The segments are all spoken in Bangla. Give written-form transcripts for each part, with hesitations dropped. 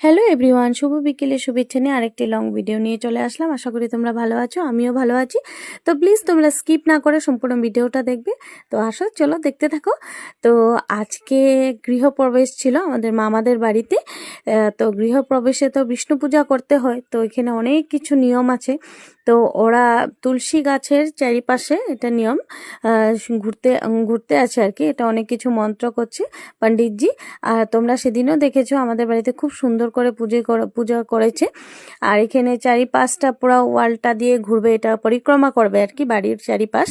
হ্যালো এভরিওয়ান, শুভ বিকেলে শুভেচ্ছা নিয়ে আরেকটি লং ভিডিও নিয়ে চলে আসলাম। আশা করি তোমরা ভালো আছো, আমিও ভালো আছি। তো প্লিজ তোমরা স্কিপ না করে সম্পূর্ণ ভিডিওটা দেখবে। তো আসো, চলো দেখতে থাকো। তো আজকে গৃহপ্রবেশ ছিল আমাদের মামাদের বাড়িতে। তো গৃহপ্রবেশে তো বিষ্ণু পূজা করতে হয়, তো এখানে অনেক কিছু নিয়ম আছে। তো ওরা তুলসী গাছের চারিপাশে এটা নিয়ম ঘুরতে ঘুরতে আছে আর কি। এটা অনেক কিছু মন্ত্র করছে পণ্ডিতজি। আর তোমরা সেদিনও দেখেছো আমাদের বাড়িতে খুব সুন্দর করে পূজা করেছে। আর এখানে চারিপাশটা পুরো ওয়ালটা দিয়ে ঘুরবে, এটা পরিক্রমা করবে আর কি বাড়ির চারিপাশ,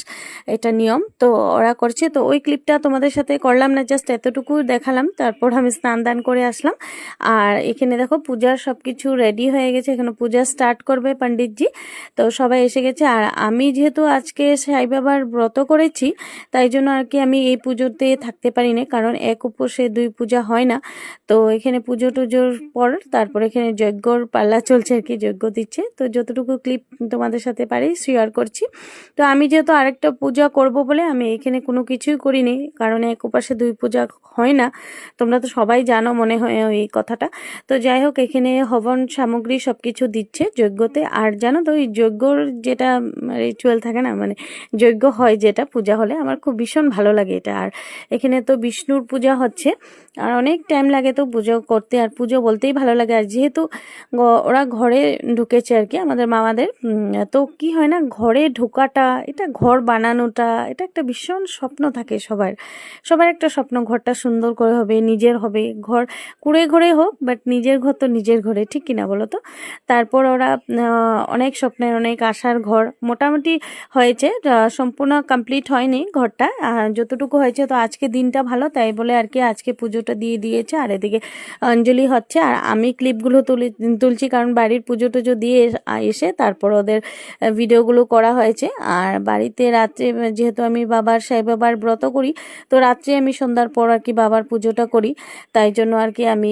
এটা নিয়ম। তো ওরা করছে, তো ওই ক্লিপটা তোমাদের সাথে করলাম না, জাস্ট এতটুকু দেখালাম। তারপর আমি স্নান দান করে আসলাম। আর এখানে দেখো পূজার সবকিছু রেডি হয়ে গেছে, এখানে পূজা স্টার্ট করবে পণ্ডিতজি। তো সবাই এসে গেছে। আর আমি যেহেতু আজকে সাই বাবার ব্রত করেছি, তাই জন্য আর কি আমি এই পুজোতে থাকতে পারি না, কারণ এক উপসে দুই পূজা হয় না। তো এখানে পুজো টুজোর পর তারপর এখানে যজ্ঞর পাল্লা চলছে আর কি, যজ্ঞ দিচ্ছে। তো যতটুকু ক্লিপ তোমাদের সাথে পারি শেয়ার করছি। তো আমি যেহেতু আরেকটা পূজা করব বলে আমি এখানে কোনো কিছুই করিনি, কারণ এক উপাসে দুই পূজা হয় না। তোমরা তো সবাই জানো মনে হয় এই কথাটা। তো যাই হোক, এখানে হবন সামগ্রী সবকিছু দিচ্ছে যজ্ঞতে। আর জানো তো, ওই যজ্ঞর যেটা রিচুয়াল থাকে না, মানে যজ্ঞ হয় যেটা পূজা হলে, আমার খুব ভীষণ ভালো লাগে এটা। আর এখানে তো বিষ্ণুর পূজা হচ্ছে, আর অনেক টাইম লাগে তো পুজো করতে, আর পুজো বলতেই ভালো লাগে। আর যেহেতু ওরা ঘরে ঢুকেছে আর কি আমাদের মামাদের, তো কি হয় না, ঘরে ঢোকাটা, এটা ঘর বানানোটা, এটা একটা ভীষণ স্বপ্ন থাকে সবার। সবার একটা স্বপ্ন, ঘরটা সুন্দর করে হবে, নিজের হবে ঘর, কুড়ে ঘরে হোক, বাট নিজের ঘর তো নিজের ঘরে, ঠিক কিনা বলো তো। তারপর ওরা অনেক স্বপ্নের অনেক আশার ঘর মোটামুটি হয়েছে, সম্পূর্ণ কমপ্লিট হয়নি ঘরটা, যতটুকু হয়েছে। তো আজকে দিনটা ভালো, তাই বলে আর কি আজকে পুজোটা দিয়ে দিয়েছে। আর এদিকে অঞ্জলি হচ্ছে, আর আমি ক্লিপগুলো তুলছি, কারণ বাড়ির পুজো টুজো দিয়ে এসে তারপর ওদের ভিডিওগুলো করা হয়েছে। আর বাড়িতে রাত্রে, যেহেতু আমি সাই বাবার ব্রত করি, তো রাত্রে আমি সন্ধ্যার পর আর কি বাবার পুজোটা করি। তাই জন্য আর কি আমি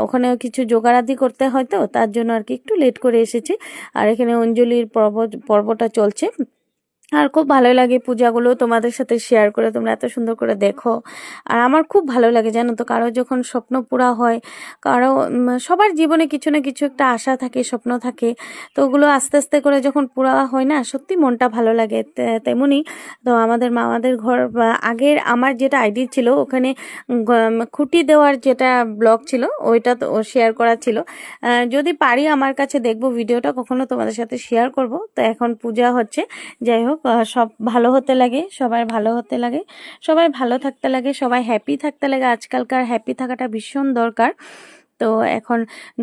ওখানেও কিছু জোগাড়াদি করতে হয়, তো তার জন্য আর কি একটু লেট করে এসেছি। আর এখানে অঞ্জলির পর্বটা চলছে। আর খুব ভালো লাগে পূজাগুলো তোমাদের সাথে শেয়ার করে, তোমরা এত সুন্দর করে দেখো। আর আমার খুব ভালো লাগে জানো তো, কারো যখন স্বপ্ন পুরা হয়, কারো সবার জীবনে কিছু না কিছু একটা আশা থাকে, স্বপ্ন থাকে। তো ওগুলো আস্তে আস্তে করে যখন পুরা হয় না, সত্যি মনটা ভালো লাগে। তেমনি তো আমাদের মামাদের ঘর, আগের আমার যেটা আইডি ছিল ওখানে খুঁটি দেওয়ার যেটা ব্লগ ছিল, ওইটা তো শেয়ার করা ছিল। যদি পারি আমার কাছে দেখবো ভিডিওটা, কখনো তোমাদের সাথে শেয়ার করব। তো এখন পূজা হচ্ছে, যাই হোক, সব ভালো হতে লাগে, সবাই ভালো হতে লাগে, সবাই ভালো থাকতে লাগে, সবাই হ্যাপি থাকতে লাগে। আজকালকার হ্যাপি থাকাটা ভীষণ দরকার। তো এখন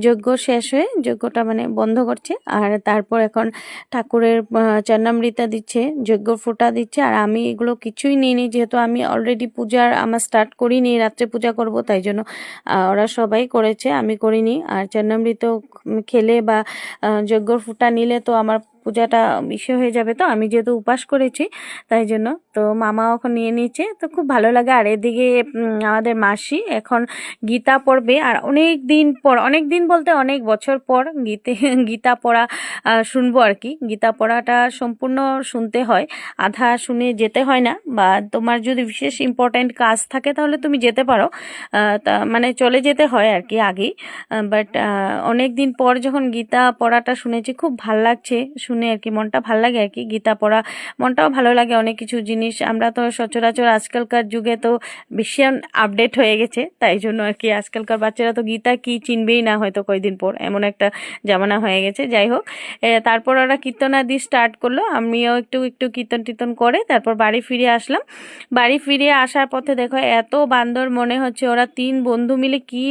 যজ্ঞ শেষ হয়ে যজ্ঞটা মানে বন্ধ করছে, আর তারপর এখন ঠাকুরের চরণামৃতা দিচ্ছে, যজ্ঞ ফোঁটা দিচ্ছে। আর আমি এগুলো কিছুই নিইনি, যেহেতু আমি অলরেডি পূজার আমার স্টার্ট করিনি, রাত্রে পূজা করব, তাই জন্য ওরা সবাই করেছে, আমি করিনি। আর চরণামৃত খেলে বা যজ্ঞর ফোঁটা নিলে তো আমার পূজাটা বিষয় হয়ে যাবে। তো আমি যেহেতু উপাস করেছি, তাই জন্য তো মামা এখন নিয়ে নিচ্ছে, তো খুব ভালো লাগে। আর এদিকে আমাদের মাসি এখন গীতা পড়বে। আর অনেক দিন পর, অনেক দিন বলতে অনেক বছর পর গীতা পড়া শুনবো আর কি। গীতা পড়াটা সম্পূর্ণ শুনতে হয়, আধা শুনে যেতে হয় না। বা তোমার যদি বিশেষ ইম্পর্ট্যান্ট কাজ থাকে তাহলে তুমি যেতে পারো, তা মানে চলে যেতে হয় আর কি আগেই। বাট অনেক দিন পর যখন গীতা পড়াটা শুনেছি, খুব ভাল লাগছে শুনে আর কি, মনটা ভাল লাগে আর কি। গীতা পড়া মনটাও ভালো লাগে। অনেক কিছু জিনিস আমরা তো সচরাচর আজকালকার যুগে তো ভীষণ আপডেট হয়ে গেছে, তাই জন্য আর কি আজকালকার বাচ্চারা তো গীতা কি চিনবেই না হয়তো কয়দিন পর, এমন একটা জামানা হয়ে গেছে। যাই হোক, তারপর ওরা কীর্তনাদি স্টার্ট করলো, আমিও একটু একটু কীর্তন টীর্তন করে তারপর বাড়ি ফিরে আসলাম। বাড়ি ফিরে আসার পথে দেখো এত বান্দর, মনে হচ্ছে ওরা তিন বন্ধু মিলে কি